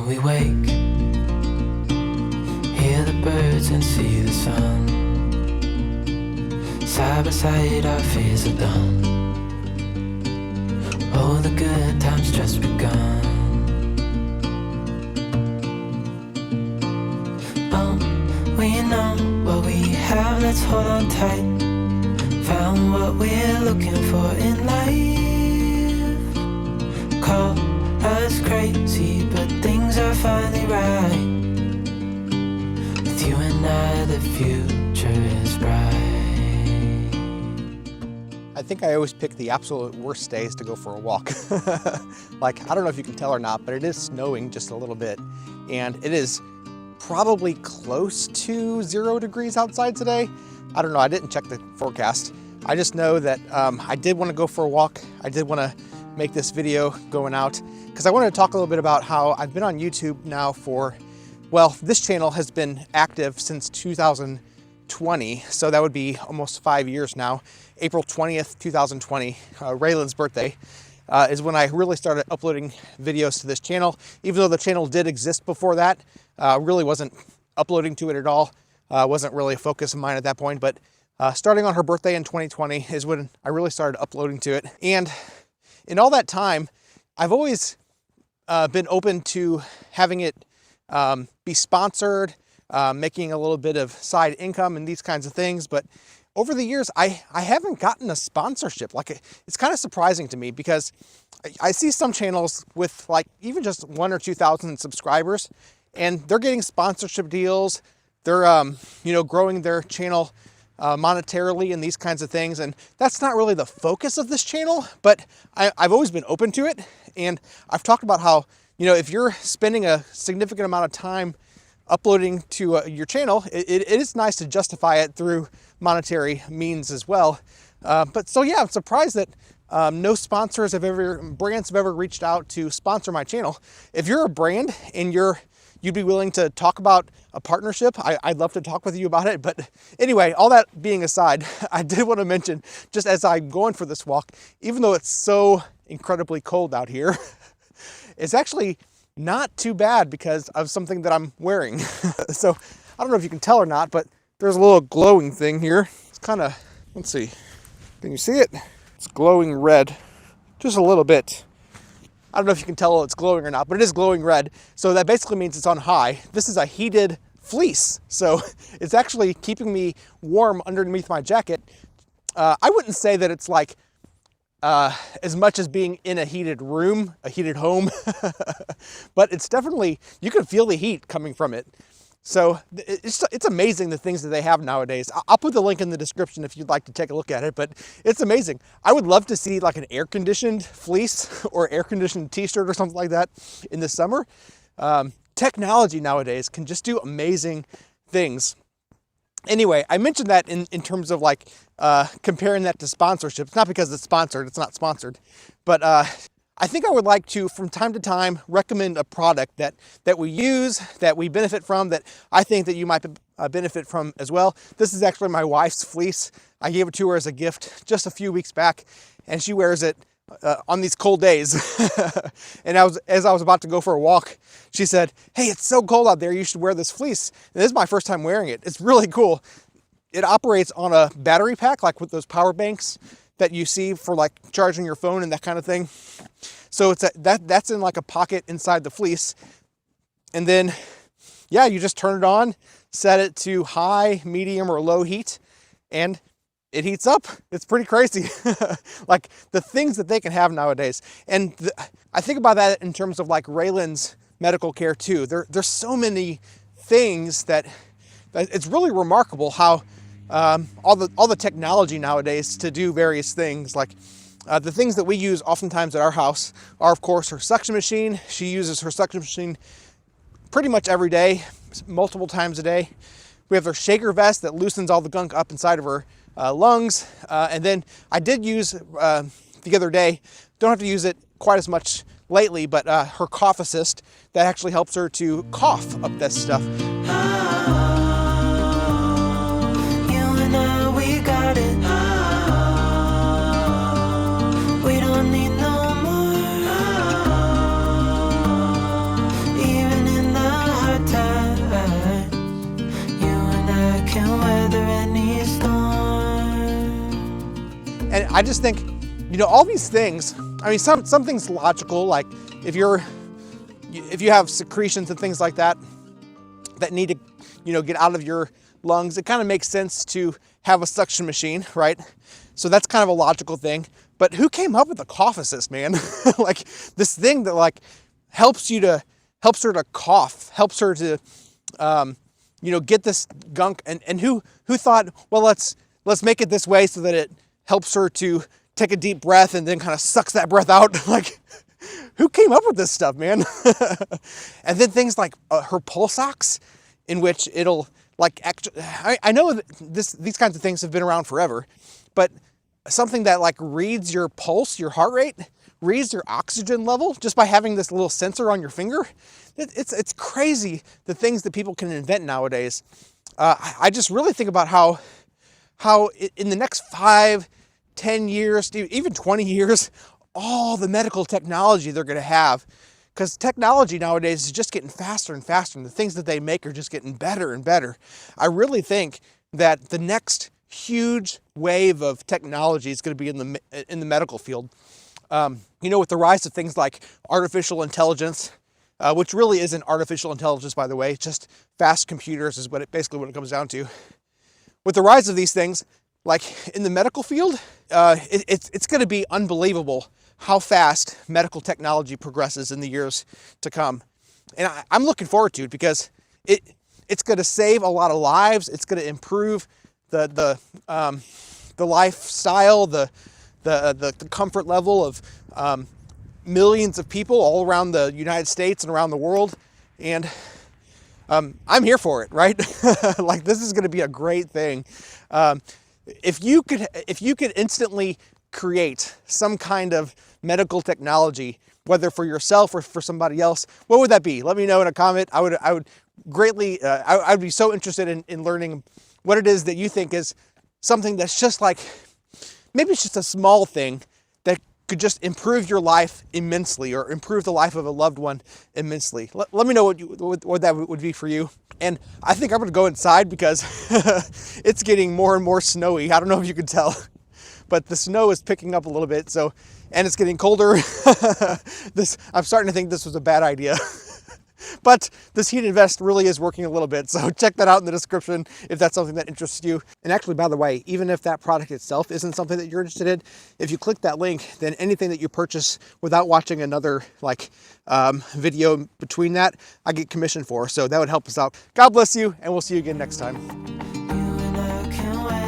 we wake, hear the birds and see the sun. Side by side our fears are done. Oh, the good times just begun. Oh, we know what we have, let's hold on tight. Found what we're looking for in life. Call us crazy, but things are finally right. With you and I, the future is bright. I think I always pick the absolute worst days to go for a walk. Like, I don't know if you can tell or not, but it is snowing just a little bit. And it is probably close to 0 degrees outside today. I don't know, I didn't check the forecast. I just know that I did want to go for a walk. I did want to make this video going out because I wanted to talk a little bit about how I've been on YouTube now for, well, this channel has been active since 2020. So that would be almost 5 years now. April 20th, 2020, Raylan's birthday, is when I really started uploading videos to this channel. Even though the channel did exist before that, really wasn't uploading to it at all. Wasn't really a focus of mine at that point, but starting on her birthday in 2020 is when I really started uploading to it. And in all that time, I've always been open to having it be sponsored, making a little bit of side income and these kinds of things. But over the years, I haven't gotten a sponsorship. Like, it's kind of surprising to me because I see some channels with like even just 1,000 or 2,000 subscribers, and they're getting sponsorship deals. They're you know, growing their channel monetarily and these kinds of things. And that's not really the focus of this channel, but I've always been open to it. And I've talked about how, you know, if you're spending a significant amount of time uploading to your channel, it is nice to justify it through monetary means as well. But so yeah, I'm surprised that no brands have ever reached out to sponsor my channel. If you're a brand and you'd be willing to talk about a partnership, I'd love to talk with you about it. But anyway, all that being aside, I did want to mention, just as I'm going for this walk, even though it's so incredibly cold out here, it's actually not too bad because of something that I'm wearing. So I don't know if you can tell or not, but there's a little glowing thing here. It's kind of, let's see, can you see it? It's glowing red, just a little bit. I don't know if you can tell it's glowing or not, but it is glowing red. So that basically means it's on high. This is a heated fleece. So it's actually keeping me warm underneath my jacket. I wouldn't say that it's like as much as being in a heated room, a heated home, but it's definitely, you can feel the heat coming from it. So it's amazing the things that they have nowadays. I'll put the link in the description if you'd like to take a look at it, but it's amazing. I would love to see like an air-conditioned fleece or air-conditioned t-shirt or something like that in the summer. Technology nowadays can just do amazing things. Anyway, I mentioned that in terms of like comparing that to sponsorship. It's not because it's sponsored, it's not sponsored, but I think I would like to, from time to time, recommend a product that we use, that we benefit from, that I think that you might benefit from as well. This is actually my wife's fleece. I gave it to her as a gift just a few weeks back, and she wears it on these cold days. And as I was about to go for a walk, she said, "Hey, it's so cold out there, you should wear this fleece." And this is my first time wearing it. It's really cool. It operates on a battery pack, like with those power banks that you see for like charging your phone and that kind of thing. So it's that's in like a pocket inside the fleece. And then, yeah, you just turn it on, set it to high, medium, or low heat, and it heats up. It's pretty crazy. Like the things that they can have nowadays. And I think about that in terms of like Raylan's medical care too. There's so many things that it's really remarkable how all the technology nowadays to do various things. Like the things that we use oftentimes at our house are, of course, her suction machine. She uses her suction machine pretty much every day, multiple times a day. We have her shaker vest that loosens all the gunk up inside of her lungs. And then I did use the other day, don't have to use it quite as much lately, but her cough assist that actually helps her to cough up this stuff. We don't need no more. Even I just think, all these things, I mean, some things logical, like if you have secretions and things like that need to, get out of your lungs, it kind of makes sense to have a suction machine, right? So that's kind of a logical thing. But who came up with the cough assist, man? Like this thing that like helps her to cough, helps her to, get this gunk. And who thought, well, let's make it this way so that it helps her to take a deep breath and then kind of sucks that breath out. Like, who came up with this stuff, man? And then things like her pulse ox, in which it'll like, I know that these kinds of things have been around forever, but something that like reads your pulse, your heart rate, reads your oxygen level just by having this little sensor on your finger. It's crazy the things that people can invent nowadays. I just really think about how in the next 5, 10 years, even 20 years, all the medical technology they're going to have, because technology nowadays is just getting faster and faster, and the things that they make are just getting better and better. I really think that the next huge wave of technology is going to be in the medical field. With the rise of things like artificial intelligence, which really isn't artificial intelligence, by the way, just fast computers is basically what it comes down to. With the rise of these things, like in the medical field, it's going to be unbelievable how fast medical technology progresses in the years to come. And I'm looking forward to it because it's going to save a lot of lives. It's going to improve the lifestyle, the comfort level of millions of people all around the United States and around the world. And I'm here for it, right? Like, this is going to be a great thing. If you could instantly create some kind of medical technology, whether for yourself or for somebody else, what would that be? Let me know in a comment. I would greatly, I would be so interested in learning what it is that you think is something that's just like, maybe it's just a small thing that could just improve your life immensely, or improve the life of a loved one immensely. Let me know what that would be for you. And I think I'm going to go inside because it's getting more and more snowy. I don't know if you can tell, but the snow is picking up a little bit. And it's getting colder. I'm starting to think this was a bad idea. But this Heat Invest really is working a little bit, so check that out in the description if that's something that interests you. And actually, by the way, even if that product itself isn't something that you're interested in, if you click that link, then anything that you purchase without watching another video between that, I get commission for. So that would help us out. God bless you, and we'll see you again next time. You and I can wait.